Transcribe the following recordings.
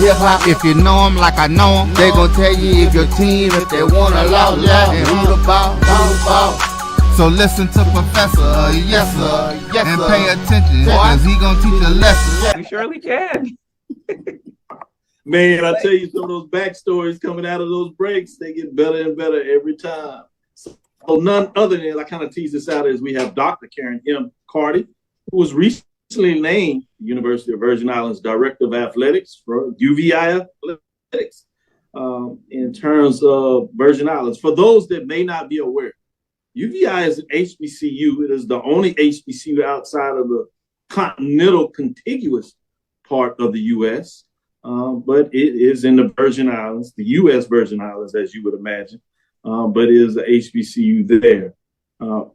hip-hop. If you know them like I know them, they gon' tell you if your team, if they wanna lose, and who the ball. So listen to Professor, yes sir, and pay attention, cause he gon' teach a lesson. You surely can. Man, I tell you, some of those backstories coming out of those breaks, they get better and better every time. So none other than, I kind of tease this out, as we have Dr. Karen M. Carty, who was recently named University of Virgin Islands Director of Athletics for UVI Athletics in terms of Virgin Islands. For those that may not be aware, UVI is an HBCU. It is the only HBCU outside of the continental contiguous part of the U.S., but it is in the Virgin Islands, the U.S. Virgin Islands, as you would imagine, but it is the HBCU there.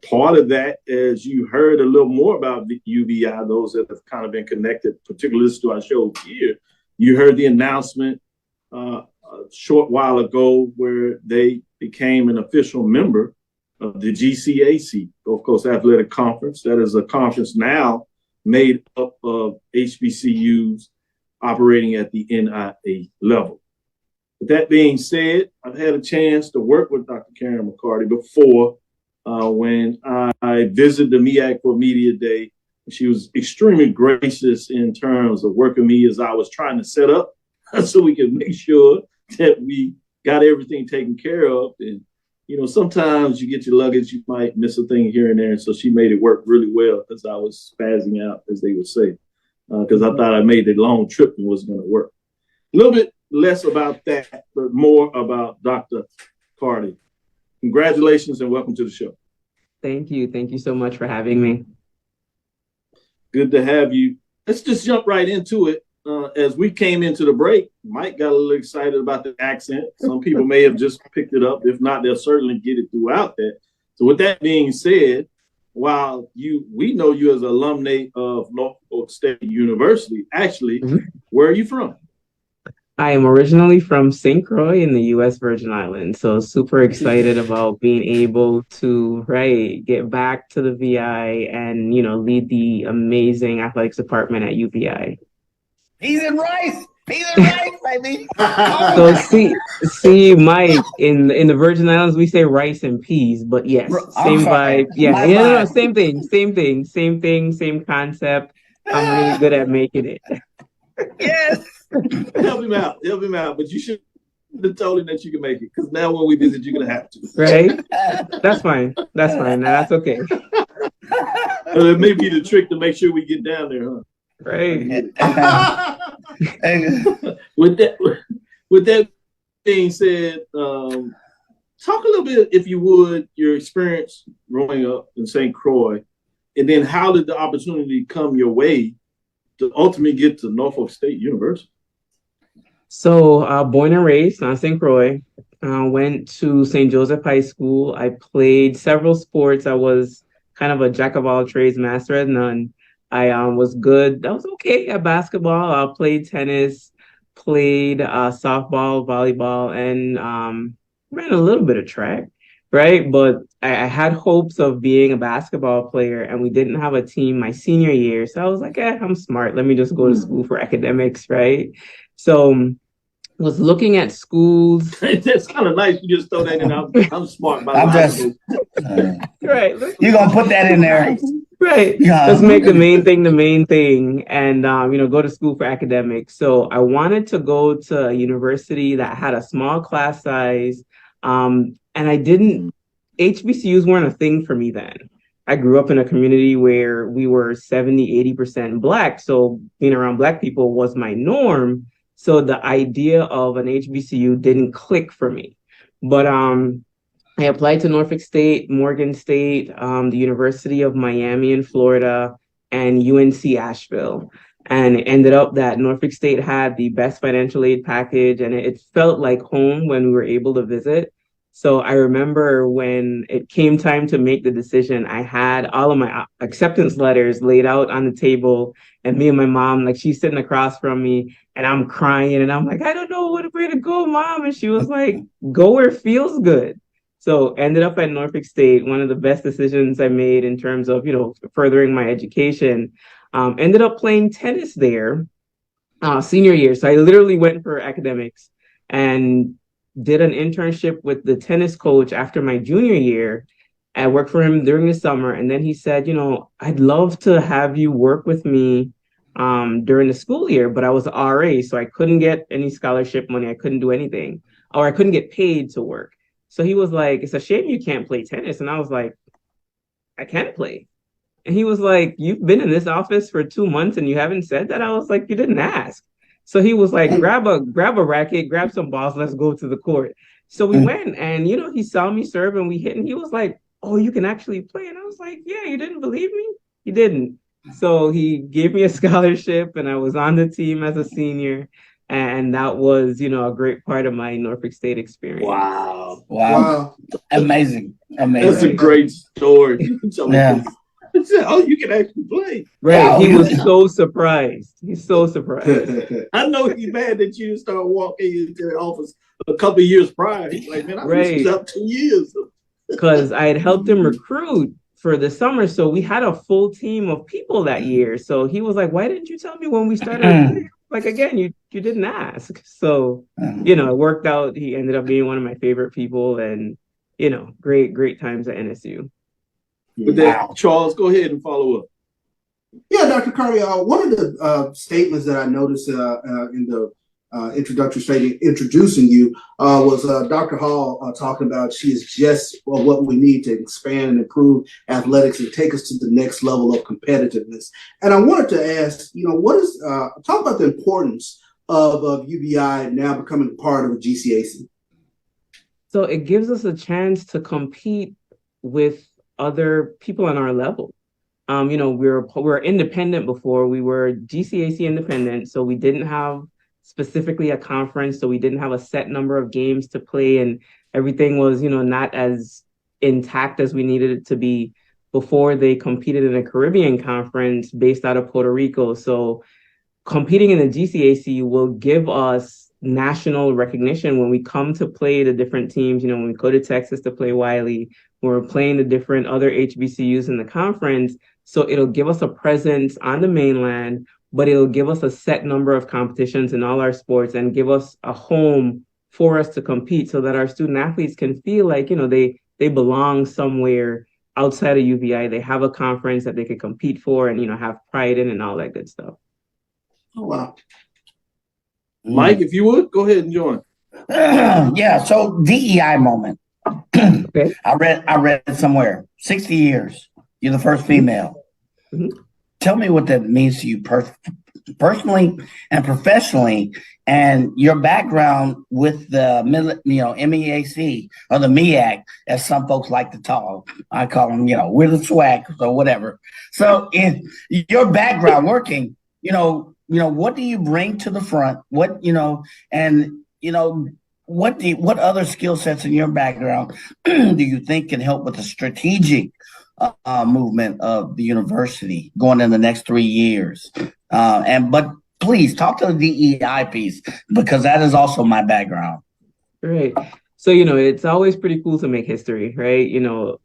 Part of that, as you heard a little more about the UVI, those that have kind of been connected, particularly to our show here, you heard the announcement a short while ago where they became an official member of the GCAC, Gulf Coast Athletic Conference. That is a conference now made up of HBCUs operating at the NIA level. With that being said, I've had a chance to work with Dr. Karen McCarty before when I visited the MEAC for Media Day. She was extremely gracious in terms of working me as I was trying to set up so we could make sure that we got everything taken care of. And, you know, sometimes you get your luggage, you might miss a thing here and there. And so she made it work really well as I was spazzing out, as they would say. Because I thought I made the long trip and was going to work. A little bit less about that, but more about Dr. Carty. Congratulations and welcome to the show. Thank you. Thank you so much for having me. Good to have you. Let's just jump right into it. As we came into the break, Mike got a little excited about the accent. Some people may have just picked it up. If not, they'll certainly get it throughout that. So with that being said, while we know you as an alumni of Norfolk State University, actually, where are you from? I am originally from St. Croix in the U.S. Virgin Islands. So super excited about being able to, get back to the VI and, lead the amazing athletics department at UVI. He's in Rice. He's in Rice, baby. So see, Mike, in the Virgin Islands, we say rice and peas, but yes, same vibe. Yeah, no, same thing, same concept. I'm really good at making it. Yes. Help him out. But you should have told him that you can make it, because now when we visit, you're going to have to. Right? That's fine. Now, that's okay. It may be the trick to make sure we get down there, huh? Right. With that being said, talk a little bit, if you would, your experience growing up in St. Croix, and then how did the opportunity come your way to ultimately get to Norfolk State University? So born and raised in St. Croix, went to St. Joseph High School. I played several sports. I was kind of a jack of all trades, master at none. I was good. I was okay at basketball. I played tennis, played softball, volleyball, and ran a little bit of track, right? But I had hopes of being a basketball player, and we didn't have a team my senior year. So I was like, I'm smart. Let me just go to school for academics, right? So was looking at schools. That's kind of nice. You just throw that in. I'm smart. Right. You're going to put that in there. Right. Yeah. Let's make the main thing and, go to school for academics. So I wanted to go to a university that had a small class size. And HBCUs weren't a thing for me then. I grew up in a community where we were 70, 80% Black. So being around Black people was my norm. So the idea of an HBCU didn't click for me. But I applied to Norfolk State, Morgan State, the University of Miami in Florida, and UNC Asheville. And it ended up that Norfolk State had the best financial aid package, and it felt like home when we were able to visit. So I remember when it came time to make the decision, I had all of my acceptance letters laid out on the table, and me and my mom, she's sitting across from me, and I'm crying, and I'm like, I don't know where to go, Mom. And she was like, go where it feels good. So ended up at Norfolk State, one of the best decisions I made in terms of, furthering my education. Ended up playing tennis there. senior year. So I literally went for academics and did an internship with the tennis coach after my junior year. I worked for him during the summer. And then he said, I'd love to have you work with me during the school year, but I was an RA, so I couldn't get any scholarship money. I couldn't do anything, or I couldn't get paid to work. So he was like, it's a shame you can't play tennis. And I was like, I can't play. And he was like, you've been in this office for 2 months and you haven't said that? I was like, you didn't ask. So he was like, grab a racket, grab some balls, let's go to the court. So we went, and he saw me serve and we hit, and he was like, oh, you can actually play. And I was like, yeah, you didn't believe me? You didn't. So he gave me a scholarship, and I was on the team as a senior. And that was, a great part of my Norfolk State experience. Wow. Amazing. That's a great story. Yeah. Oh, you can actually play. Right. Wow. He was so surprised. He's so surprised. I know he's mad that you started walking into the office a couple of years prior. He's like, man, I was up 2 years. Because I had helped him recruit for the summer. So we had a full team of people that year. So he was like, why didn't you tell me when we started? Like, again, you didn't ask. So, it worked out. He ended up being one of my favorite people, and, great times at NSU. With that, Charles, go ahead and follow up. Yeah, Dr. Carty, one of the statements that I noticed in the introductory statement introducing you was Dr. Hall talking about she is just what we need to expand and improve athletics and take us to the next level of competitiveness. And I wanted to ask, talk about the importance of UBI now becoming part of the GCAC. So it gives us a chance to compete with other people on our level. We were independent before. We were GCAC independent, so we didn't have specifically a conference, so we didn't have a set number of games to play, and everything was, not as intact as we needed it to be before they competed in a Caribbean conference based out of Puerto Rico. So competing in the GCAC will give us national recognition when we come to play the different teams. When we go to Texas to play Wiley, when we're playing the different other HBCUs in the conference. So it'll give us a presence on the mainland, but it'll give us a set number of competitions in all our sports and give us a home for us to compete, so that our student athletes can feel like, they belong somewhere outside of UVI. They have a conference that they could compete for and, have pride in and all that good stuff. Oh, wow. Mike, if you would, go ahead and join. Yeah, so DEI moment. Okay. I read it somewhere. 60 years. You're the first female. Mm-hmm. Tell me what that means to you personally and professionally, and your background with the MEAC or the MEAC, as some folks like to talk. I call them, we're the SWAC or whatever. So in your background working, what do you bring to the front? What other skill sets in your background do you think can help with the strategic movement of the university going in the next 3 years? But please talk to the DEI piece, because that is also my background. Right. So, it's always pretty cool to make history, right?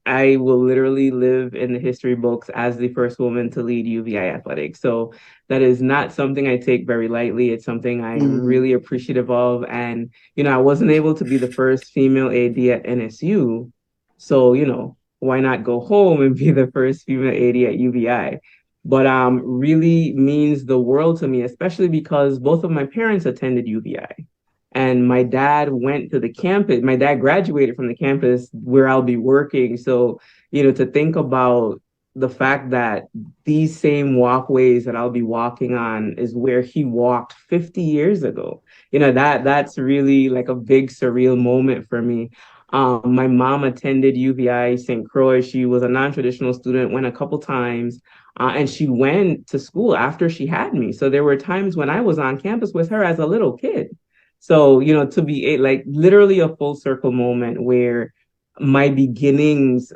I will literally live in the history books as the first woman to lead UVI athletics. So that is not something I take very lightly. It's something I'm really appreciative of. And, I wasn't able to be the first female AD at NSU. So, why not go home and be the first female AD at UVI? But really means the world to me, especially because both of my parents attended UVI. And my dad went to the campus. My dad graduated from the campus where I'll be working. So, to think about the fact that these same walkways that I'll be walking on is where he walked 50 years ago, that's really like a big surreal moment for me. My mom attended UVI St. Croix. She was a non-traditional student, went a couple times, and she went to school after she had me. So there were times when I was on campus with her as a little kid. So, to be literally a full circle moment where my beginnings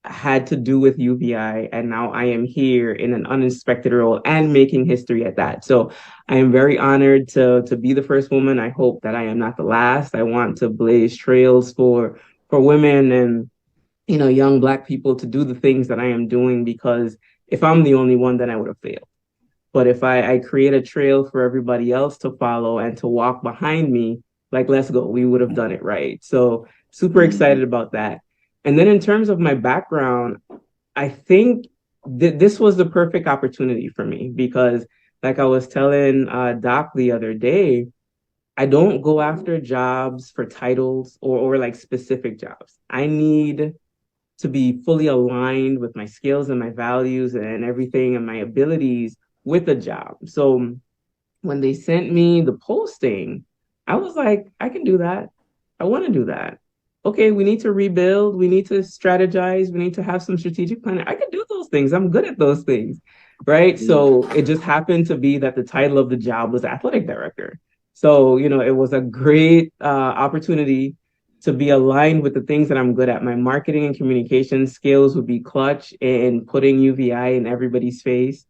had to do with UVI, and now I am here in an unexpected role and making history at that. So I am very honored to be the first woman. I hope that I am not the last. I want to blaze trails for women and, young Black people to do the things that I am doing, because if I'm the only one, then I would have failed. But if I create a trail for everybody else to follow and to walk behind me, like, let's go, we would have done it right. So super excited about that. And then in terms of my background, I think this was the perfect opportunity for me because, like I was telling Doc the other day, I don't go after jobs for titles or like specific jobs. I need to be fully aligned with my skills and my values and everything and my abilities with the job. So when they sent me the posting, I was like, I can do that. I want to do that. Okay, we need to rebuild. We need to strategize. We need to have some strategic planning. I can do those things. I'm good at those things. Right. So it just happened to be that the title of the job was athletic director. So, it was a great opportunity to be aligned with the things that I'm good at. My marketing and communication skills would be clutch in putting UVI in everybody's face,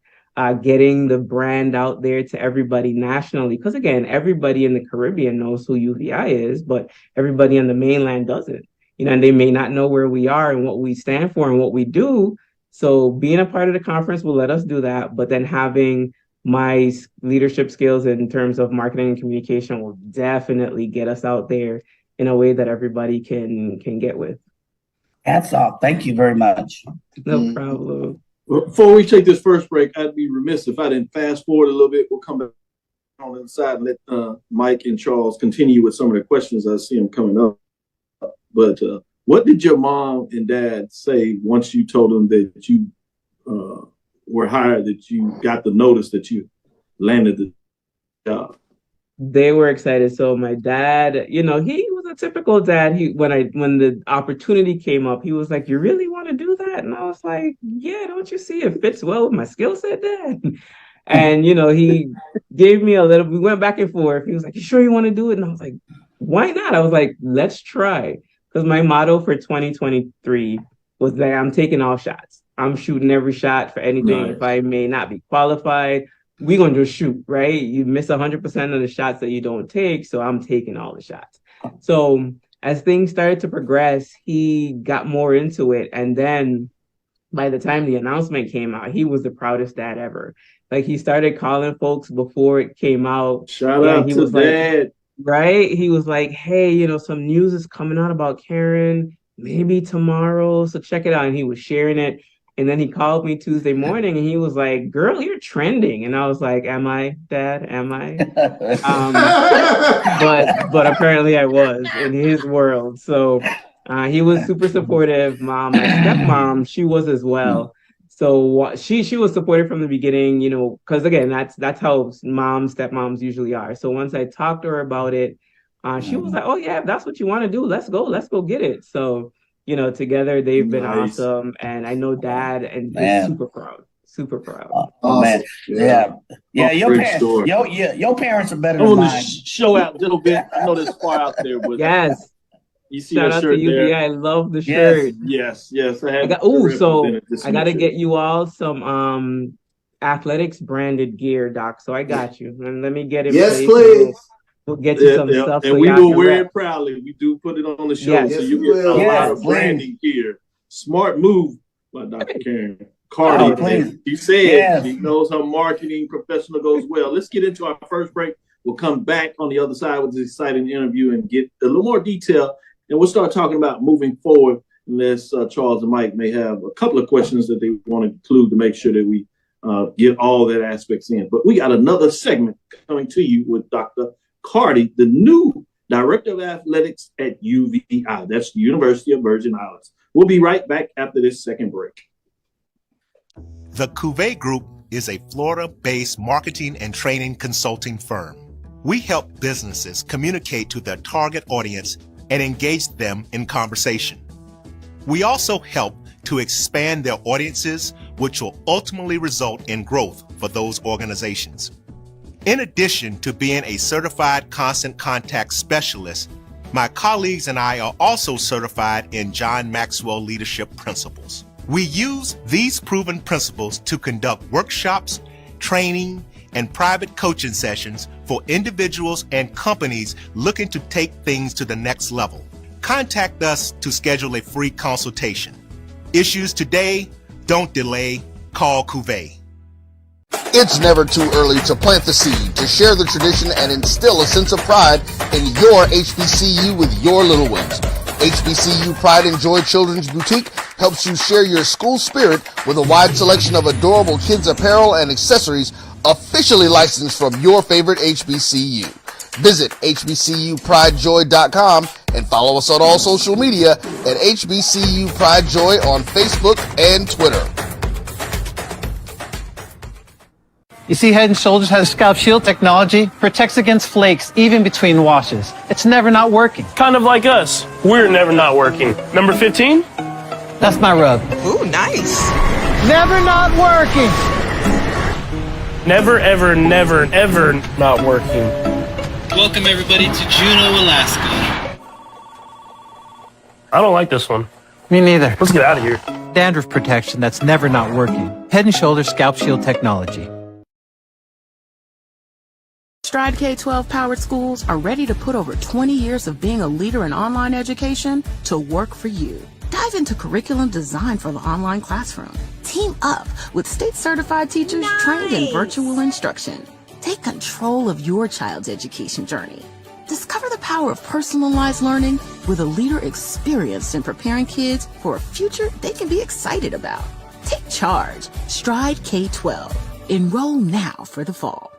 getting the brand out there to everybody nationally. Because again, everybody in the Caribbean knows who UVI is, but everybody on the mainland doesn't. And they may not know where we are and what we stand for and what we do. So being a part of the conference will let us do that. But then having my leadership skills in terms of marketing and communication will definitely get us out there in a way that everybody can get with. Hats off. Thank you very much. No problem. Before we take this first break, I'd be remiss if I didn't fast forward a little bit. We'll come back on the inside and let Mike and Charles continue with some of the questions I see them coming up. But what did your mom and dad say once you told them that you were hired, that you got the notice that you landed the job? They were excited. So my dad, he was a typical dad. When the opportunity came up, he was like, "You really want to do that?" And I was like, "Yeah, don't you see it fits well with my skill set, Dad?" And he gave me we went back and forth. He was like, "You sure you want to do it?" And I was like, "Why not?" I was like, "Let's try." Because my motto for 2023 was that I'm taking all shots. I'm shooting every shot for anything. Nice. If I may not be qualified, we're going to just shoot, right? You miss 100% of the shots that you don't take. So I'm taking all the shots. So as things started to progress, he got more into it. And then by the time the announcement came out, he was the proudest dad ever. Like, he started calling folks before it came out. Shout out to Dad. Right? He was like, "Hey, some news is coming out about Karen, maybe tomorrow. So check it out." And he was sharing it. And then he called me Tuesday morning and he was like, "Girl, you're trending." And I was like, "Am I, Dad? Am I?" But apparently I was in his world. So he was super supportive. My stepmom, she was as well. So she was supportive from the beginning, because again, that's how moms, stepmoms usually are. So once I talked to her about it, she was like, "Oh yeah, if that's what you want to do, let's go get it." So together they've been awesome, and I know Dad and is super proud. Oh man, yeah. Your parents are better than mine. Show out a little bit. I know this far out there, but yes. You see Shout that out shirt to UVI. there? I love the shirt. Yes. I got to get you all some athletics branded gear, Doc. So I got you, and let me get it. Yes, please. We'll get you some stuff. And we will wear it proudly. We do put it on the show, so you get a lot of branding gear. Smart move by Dr. Karen Carty. She said she knows her marketing professional goes well. Let's get into our first break. We'll come back on the other side with this exciting interview and get a little more detail. And we'll start talking about moving forward, unless Charles and Mike may have a couple of questions that they want to include to make sure that we get all that aspects in. But we got another segment coming to you with Dr. Carty, the new Director of Athletics at UVI. That's the University of Virgin Islands. We'll be right back after this second break. The Cavil Group is a Florida-based marketing and training consulting firm. We help businesses communicate to their target audience and engage them in conversation. We also help to expand their audiences, which will ultimately result in growth for those organizations. In addition to being a certified constant contact specialist, my colleagues and I are also certified in John Maxwell Leadership Principles. We use these proven principles to conduct workshops, training, and private coaching sessions for individuals and companies looking to take things to the next level. Contact us to schedule a free consultation. Issues today, don't delay, call Cavil. It's never too early to plant the seed, to share the tradition, and instill a sense of pride in your HBCU with your little ones. HBCU Pride and Joy Children's Boutique helps you share your school spirit with a wide selection of adorable kids apparel and accessories officially licensed from your favorite HBCU. Visit hbcupridejoy.com and follow us on all social media at HBCU Pride Joy on Facebook and Twitter. You see, Head & Shoulders has scalp shield technology, protects against flakes even between washes. It's never not working. Kind of like us. We're never not working. Number 15? That's my rub. Ooh, nice. Never not working. Never, ever, never, ever not working. Welcome everybody to Juneau, Alaska. I don't like this one. Me neither. Let's get out of here. Dandruff protection that's never not working. Head & Shoulders scalp shield technology. Stride K-12 powered schools are ready to put over 20 years of being a leader in online education to work for you. Dive into curriculum designed for the online classroom. Team up with state-certified teachers trained in virtual instruction. Take control of your child's education journey. Discover the power of personalized learning with a leader experienced in preparing kids for a future they can be excited about. Take charge. Stride K-12. Enroll now for the fall.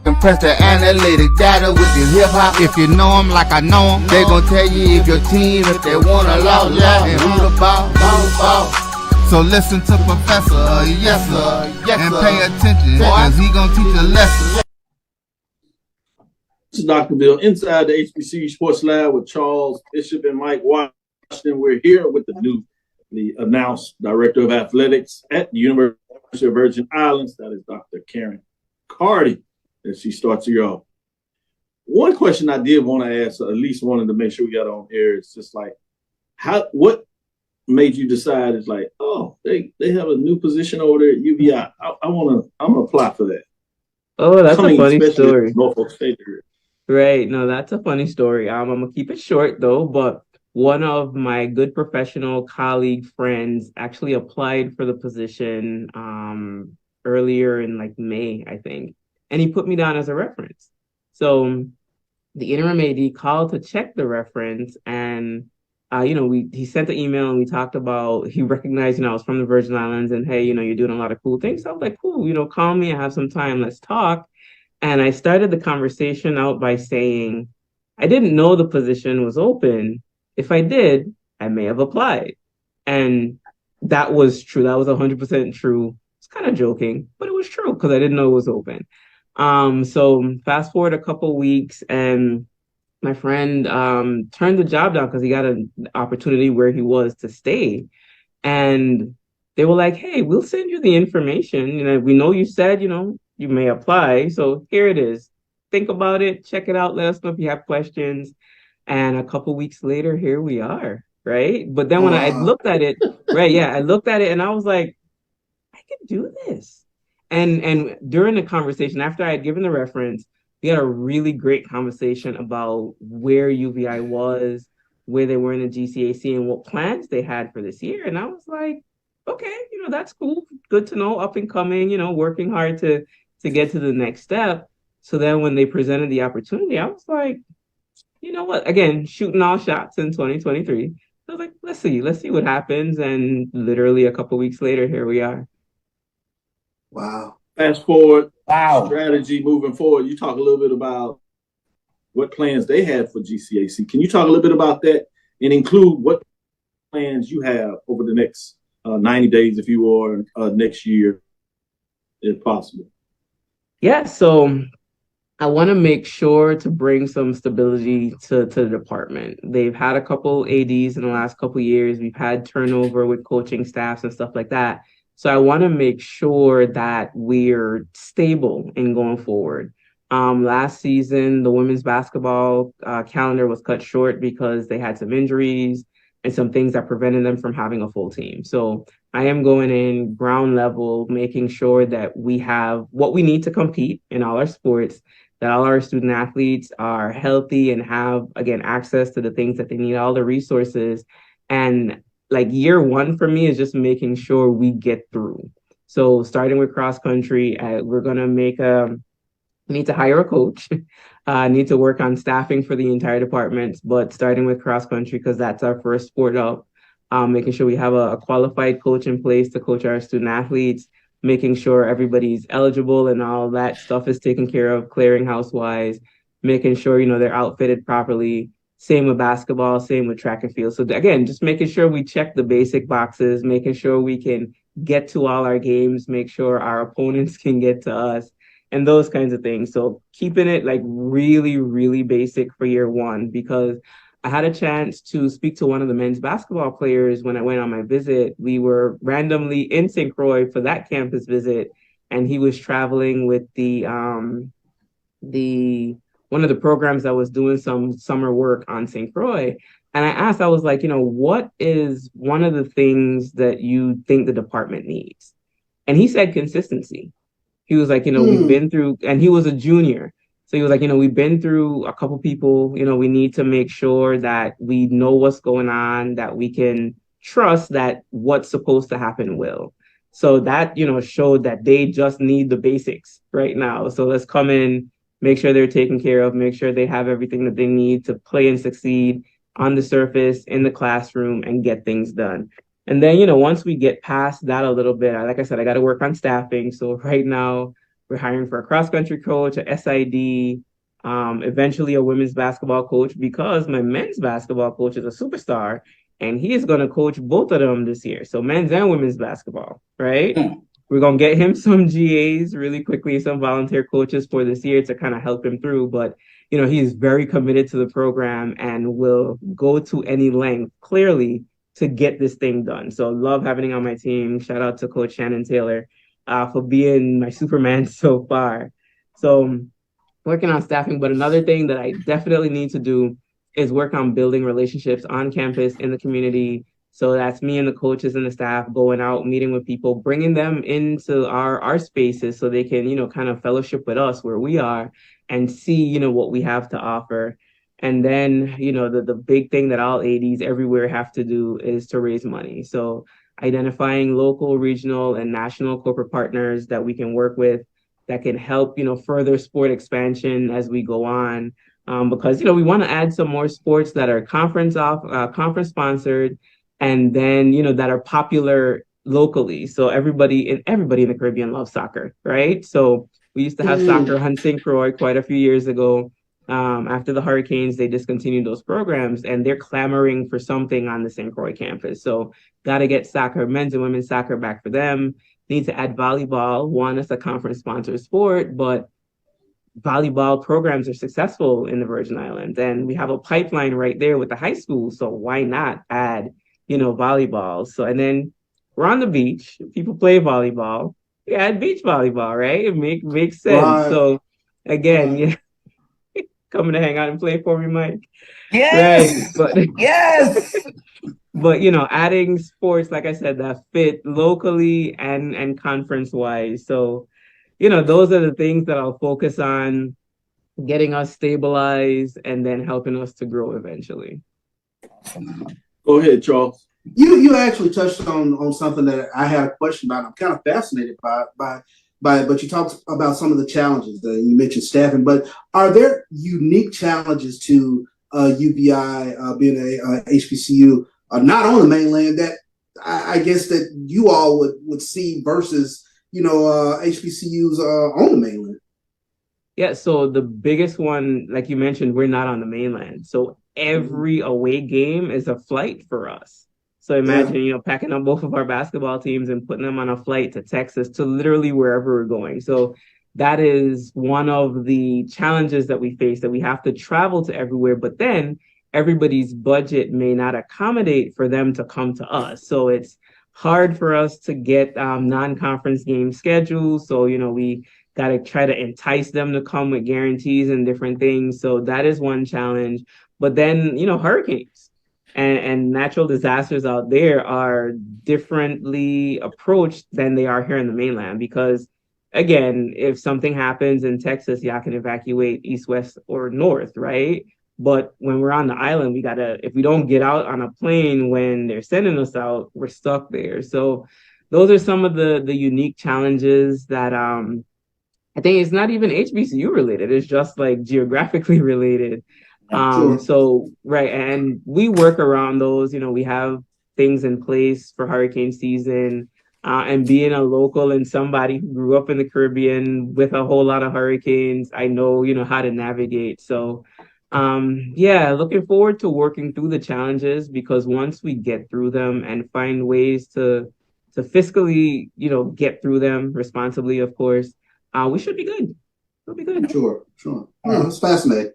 Compress the analytic data with your hip hop. If you know them like I know them, they gon' tell you if your team, if they wanna loud and who the ball. So listen to Professor, yes sir, and pay attention, cause he gon' teach a lesson. This is Dr. Bill inside the HBCU Sports Lab with Charles Bishop and Mike Washington. We're here with the announced Director of Athletics at the University of Virgin Islands. That is Dr. Carty. As she starts you off. One question I did want to ask, or at least wanted to make sure we got on air, is just like, what made you decide it's like, oh, they have a new position over there at UVI. I'm gonna apply for that. Oh, that's a funny story. Norfolk State area. Right. No, that's a funny story. I'm gonna keep it short though, but one of my good professional colleague friends actually applied for the position earlier in like May, I think. And he put me down as a reference. So the interim AD called to check the reference, and he sent the email and we talked about, he recognized, I was from the Virgin Islands and hey, you're doing a lot of cool things. So I was like, cool, call me, I have some time, let's talk. And I started the conversation out by saying, I didn't know the position was open. If I did, I may have applied. And that was true. That was 100% true. It's kind of joking, but it was true because I didn't know it was open. So fast forward a couple weeks and my friend turned the job down because he got an opportunity where he was to stay. And they were like, hey, we'll send you the information. We know you said, you may apply. So here it is. Think about it. Check it out. Let us know if you have questions. And a couple weeks later, here we are. Right. But then when I looked at it, I looked at it and I was like, I can do this. And during the conversation, after I had given the reference, we had a really great conversation about where UVI was, where they were in the GCAC, and what plans they had for this year. And I was like, okay, that's cool. Good to know, up and coming, working hard to get to the next step. So then when they presented the opportunity, I was like, you know what? Again, shooting all shots in 2023. I was like, let's see what happens. And literally a couple weeks later, here we are. Wow. Fast forward, strategy moving forward. You talk a little bit about what plans they had for GCAC. Can you talk a little bit about that and include what plans you have over the next 90 days, if you will, or next year, if possible? Yeah, so I want to make sure to bring some stability to the department. They've had a couple ADs in the last couple of years. We've had turnover with coaching staffs and stuff like that. So I want to make sure that we're stable in going forward. Last season, the women's basketball calendar was cut short because they had some injuries and some things that prevented them from having a full team. So I am going in ground level, making sure that we have what we need to compete in all our sports, that all our student athletes are healthy and have, again, access to the things that they need, all the resources. And like year one for me is just making sure we get through. So starting with cross country, we're going to need to hire a coach, need to work on staffing for the entire department, but starting with cross country, because that's our first sport up, making sure we have a qualified coach in place to coach our student athletes, making sure everybody's eligible and all that stuff is taken care of, clearinghouse wise, making sure, they're outfitted properly. Same with basketball, same with track and field. So again, just making sure we check the basic boxes, making sure we can get to all our games, make sure our opponents can get to us, and those kinds of things. So keeping it like really, really basic for year one, because I had a chance to speak to one of the men's basketball players when I went on my visit. We were randomly in St. Croix for that campus visit, and he was traveling with the one of the programs that was doing some summer work on St. Croix. And I asked, I was like, what is one of the things that you think the department needs? And he said consistency. He was like, we've been through, and he was a junior. So he was like, we've been through a couple people, we need to make sure that we know what's going on, that we can trust that what's supposed to happen will. So that, showed that they just need the basics right now. So let's come in, make sure they're taken care of, make sure they have everything that they need to play and succeed on the surface, in the classroom, and get things done. And then, once we get past that a little bit, like I said, I got to work on staffing. So right now we're hiring for a cross-country coach, a SID, eventually a women's basketball coach, because my men's basketball coach is a superstar and he is going to coach both of them this year. So men's and women's basketball, right? We're going to get him some GAs really quickly, some volunteer coaches for this year to kind of help him through. But, he is very committed to the program and will go to any length, clearly, to get this thing done. So love having him on my team. Shout out to Coach Shannon Taylor for being my Superman so far. So working on staffing. But another thing that I definitely need to do is work on building relationships on campus, in the community. So that's me and the coaches and the staff going out, meeting with people, bringing them into our spaces so they can, kind of fellowship with us where we are and see, what we have to offer. And then, the big thing that all ADs everywhere have to do is to raise money. So identifying local, regional, and national corporate partners that we can work with that can help, further sport expansion as we go on. Because, we want to add some more sports that are conference sponsored, and then, that are popular locally. So everybody in the Caribbean loves soccer, right? So we used to have soccer on St. Croix quite a few years ago. After the hurricanes, they discontinued those programs, and they're clamoring for something on the St. Croix campus. So got to get soccer, men's and women's soccer back for them. Need to add volleyball. One, it's a conference sponsored sport, but volleyball programs are successful in the Virgin Islands, and we have a pipeline right there with the high school. So why not add, volleyball? So, and then we're on the beach. People play volleyball. We add beach volleyball, right? It makes sense. Right. So again, yeah. Coming to hang out and play for me, Mike. Yes. Right. But yes. But adding sports, like I said, that fit locally and conference wise. So, those are the things that I'll focus on, getting us stabilized and then helping us to grow eventually. Go ahead, Charles. You actually touched on something that I had a question about. I'm kind of fascinated by but you talked about some of the challenges that you mentioned staffing, but are there unique challenges to UBI being a HBCU not on the mainland that I guess that you all would see versus HBCUs on the mainland? Yeah, so the biggest one, like you mentioned, we're not on the mainland, so every away game is a flight for us. So imagine, packing up both of our basketball teams and putting them on a flight to Texas, to literally wherever we're going. So that is one of the challenges that we face, that we have to travel to everywhere, but then everybody's budget may not accommodate for them to come to us. So it's hard for us to get non-conference game schedules. So, we got to try to entice them to come with guarantees and different things. So that is one challenge. But then, hurricanes and natural disasters out there are differently approached than they are here in the mainland, because again, if something happens in Texas, y'all can evacuate east, west, or north, right? But when we're on the island, if we don't get out on a plane when they're sending us out, we're stuck there. So those are some of the unique challenges that I think it's not even HBCU related. It's just like geographically related. Sure. So, right. And we work around those, we have things in place for hurricane season. And being a local and somebody who grew up in the Caribbean with a whole lot of hurricanes, I know, how to navigate. So, looking forward to working through the challenges, because once we get through them and find ways to fiscally, get through them responsibly, of course, we should be good. We'll be good. Sure. No, it's fascinating.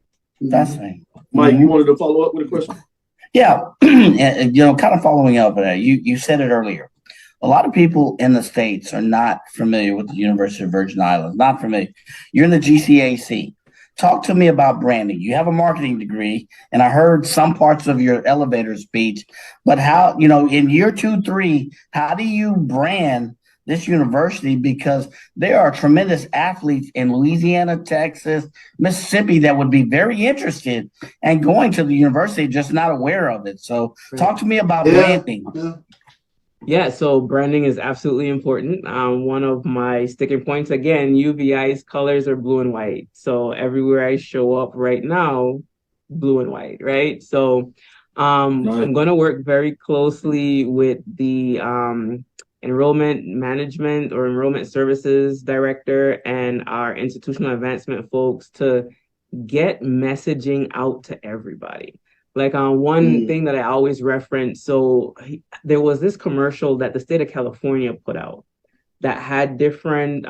Fascinating. Mike, you wanted to follow up with a question? Yeah, kind of following up on that. You said it earlier. A lot of people in the States are not familiar with the University of Virgin Islands, not familiar. You're in the GCAC. Talk to me about branding. You have a marketing degree, and I heard some parts of your elevator speech, but how, in year 2, 3, how do you brand this university? Because there are tremendous athletes in Louisiana, Texas, Mississippi that would be very interested in going to the university, just not aware of it. So talk to me about branding. Yeah, so branding is absolutely important. One of my sticking points, again, UVI's colors are blue and white. So everywhere I show up right now, blue and white, right? So I'm going to work very closely with the enrollment management or enrollment services director and our institutional advancement folks to get messaging out to everybody. Like one thing that I always reference, so there was this commercial that the state of California put out that had different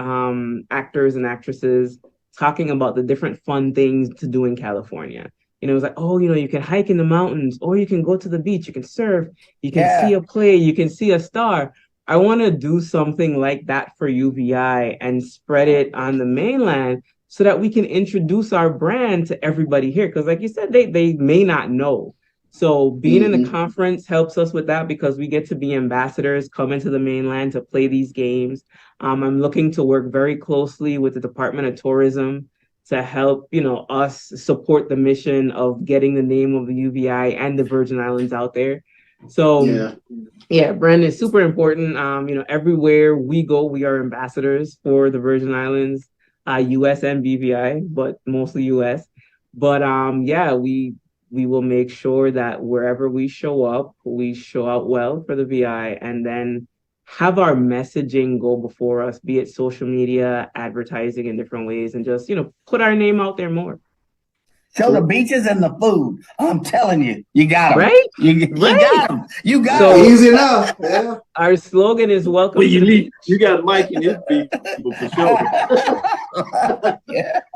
actors and actresses talking about the different fun things to do in California. It was like, you can hike in the mountains, or you can go to the beach, you can surf, you can see a play, you can see a star. I want to do something like that for UVI and spread it on the mainland, so that we can introduce our brand to everybody here. Because like you said, they may not know. So being in the conference helps us with that, because we get to be ambassadors, come into the mainland to play these games. I'm looking to work very closely with the Department of Tourism to help, us support the mission of getting the name of the UVI and the Virgin Islands out there. So brand is super important. Everywhere we go, we are ambassadors for the Virgin Islands. US and BVI, but mostly US. But we will make sure that wherever we show up, we show out well for the VI, and then have our messaging go before us, be it social media, advertising in different ways, and just, put our name out there more. Show the beaches and the food. I'm telling you, you got them. Right? You got them. You got them. So easy enough. Yeah. Our slogan is welcome. Well, you got Mike and his people for sure.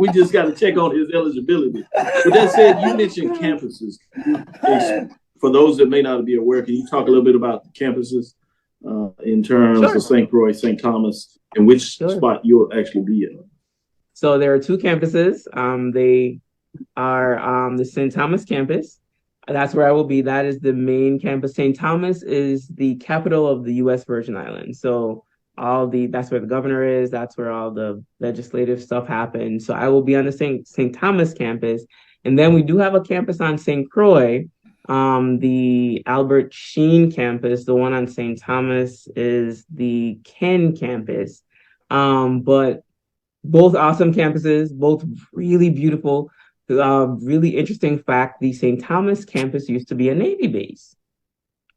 We just got to check on his eligibility. With that said, you mentioned campuses. For those that may not be aware, can you talk a little bit about the campuses in terms of St. Croix, St. Thomas, and which spot you'll actually be in? So there are 2 campuses. They are the St. Thomas campus. That's where I will be. That is the main campus. St. Thomas is the capital of the U.S. Virgin Islands. So that's where the governor is. That's where all the legislative stuff happens. So I will be on the St. Thomas campus. And then we do have a campus on St. Croix, the Albert Sheen campus. The one on St. Thomas is the Ken campus. But both awesome campuses, both really beautiful. Really interesting fact, the St. Thomas campus used to be a Navy base,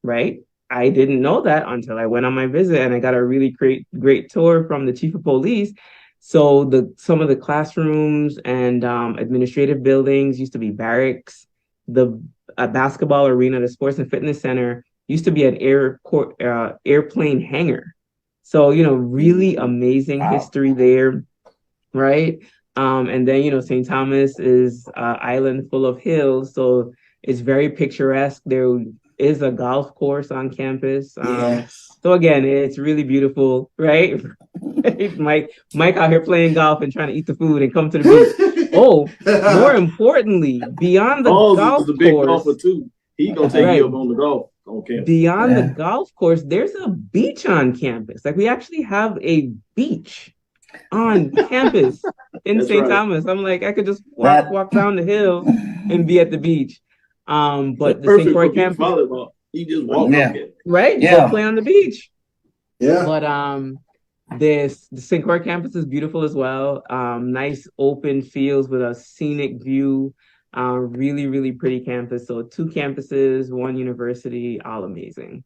right? I didn't know that until I went on my visit, and I got a really great tour from the chief of police. So some of the classrooms and administrative buildings used to be barracks. The basketball arena, the sports and fitness center, used to be an airplane hangar. So, really amazing history there, right? And then, St. Thomas is an island full of hills, so it's very picturesque. There is a golf course on campus. So again, it's really beautiful, right? Mike out here playing golf and trying to eat the food and come to the beach. More importantly, beyond the golf big course, golfer too. He gonna take you up on the golf on campus. Beyond the golf course, there's a beach on campus. Like, we actually have a beach on campus in St. Thomas. I'm like, I could just walk down the hill and be at the beach. But the St. Croix campus, volleyball. You just walk up it. Right? Go play on the beach. Yeah. But the St. Croix campus is beautiful as well. Nice open fields with a scenic view. Really, really pretty campus. So 2 campuses, 1 university, all amazing.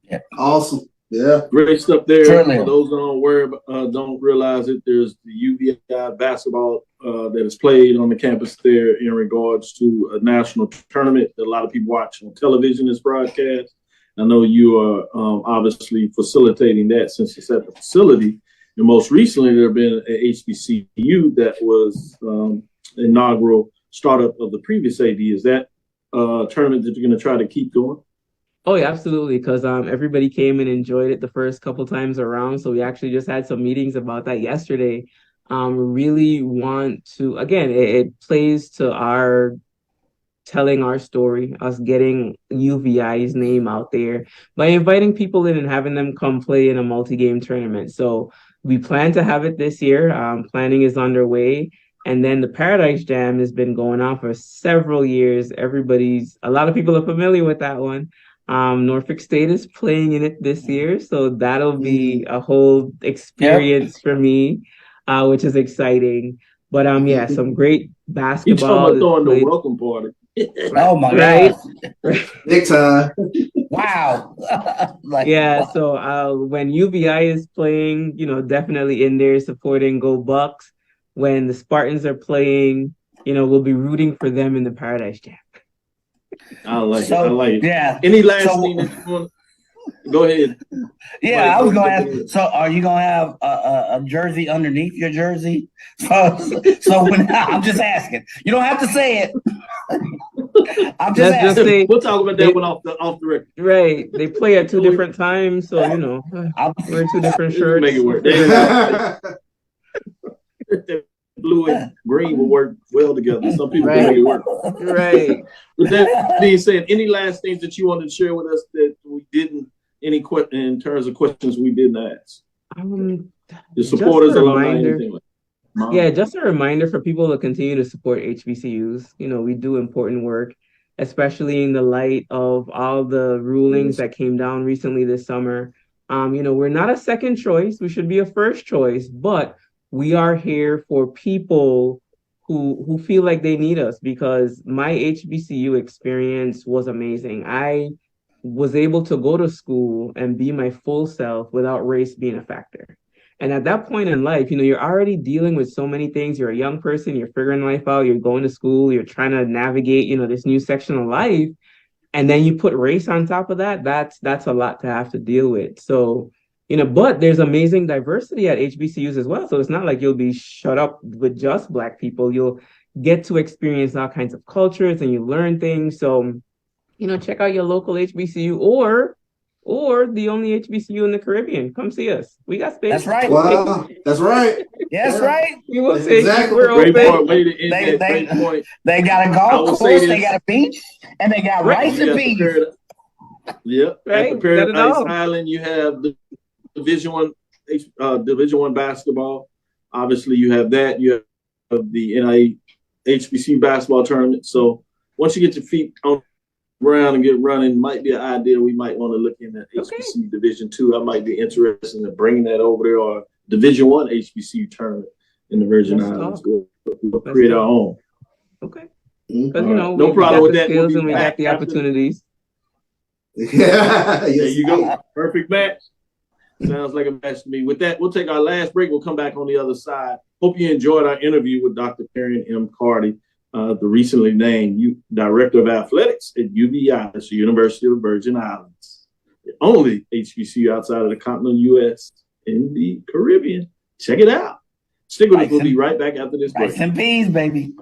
Yeah. Awesome. Yeah. Great stuff there. Certainly. For those that don't realize it, there's the UVI basketball that is played on the campus there in regards to a national tournament that a lot of people watch on television, this broadcast. I know you are obviously facilitating that since it's at the facility. And most recently, there have been an HBCU that was inaugural startup of the previous AD. Is that tournament that you're going to try to keep going? Oh yeah, absolutely. Because everybody came and enjoyed it the first couple times around. So we actually just had some meetings about that yesterday. Really want to, again, it plays to our telling our story, us getting UVI's name out there by inviting people in and having them come play in a multi-game tournament. So we plan to have it this year. Planning is underway. And then the Paradise Jam has been going on for several years. A lot of people are familiar with that one. Norfolk State is playing in it this year, so that'll be a whole experience for me, which is exciting. But yeah, some great basketball. You talking about throwing the welcome party? Oh my God! Big time! Wow! So when UVI is playing, definitely in there supporting Go Bucks. When the Spartans are playing, we'll be rooting for them in the Paradise Jam. I like it. Yeah. Any last thing that you want? Go ahead. Yeah, I was going to ask. So, are you going to have a jersey underneath your jersey? So when I'm just asking. You don't have to say it. I'm just asking. We'll talk about that one off the record. Right. They play at 2 different times, so wear 2 different shirts. Make it work. Blue and green will work well together. Some people can make it work. Right. With that being said, any last things that you wanted to share with us that we didn't, in terms of questions we didn't ask? The supporters, alumni, anything like that? Yeah, just a reminder for people to continue to support HBCUs. We do important work, especially in the light of all the rulings that came down recently this summer. We're not a second choice. We should be a first choice, but we are here for people who feel like they need us, because my HBCU experience was amazing. I was able to go to school and be my full self without race being a factor. And at that point in life, you're already dealing with so many things. You're a young person, you're figuring life out, you're going to school, you're trying to navigate, this new section of life. And then you put race on top of that. That's a lot to have to deal with. So, but there's amazing diversity at HBCUs as well. So it's not like you'll be shut up with just Black people. You'll get to experience all kinds of cultures and you learn things. So, check out your local HBCU or the only HBCU in the Caribbean. Come see us. We got space. That's right. Wow. That's right. That's right. We will say exactly. we're open. Great point. They got a golf course, they got a beach, and they got rice and beans. Yep. Right. At the Paradise Island, you have the Division One basketball. Obviously, you have that. You have the NIA HBCU basketball tournament. So once you get your feet on the ground and get running, might be an idea we might want to look in at HBCU Division II. I might be interested in bringing that over there, or Division One HBCU tournament in the Virgin Islands. We'll create our own. Okay. Because no problem with that. Skills and we got the opportunities. Yeah. There you go. Perfect match. Sounds like a match to me. With that, we'll take our last break. We'll come back on the other side. Hope you enjoyed our interview with Dr. Karen M. Carty, the recently named Director of Athletics at UVI, that's the University of the Virgin Islands. The only HBCU outside of the continental U.S. in the Caribbean. Check it out. Stick with us. We'll be right back after this break. Rice and peas, baby.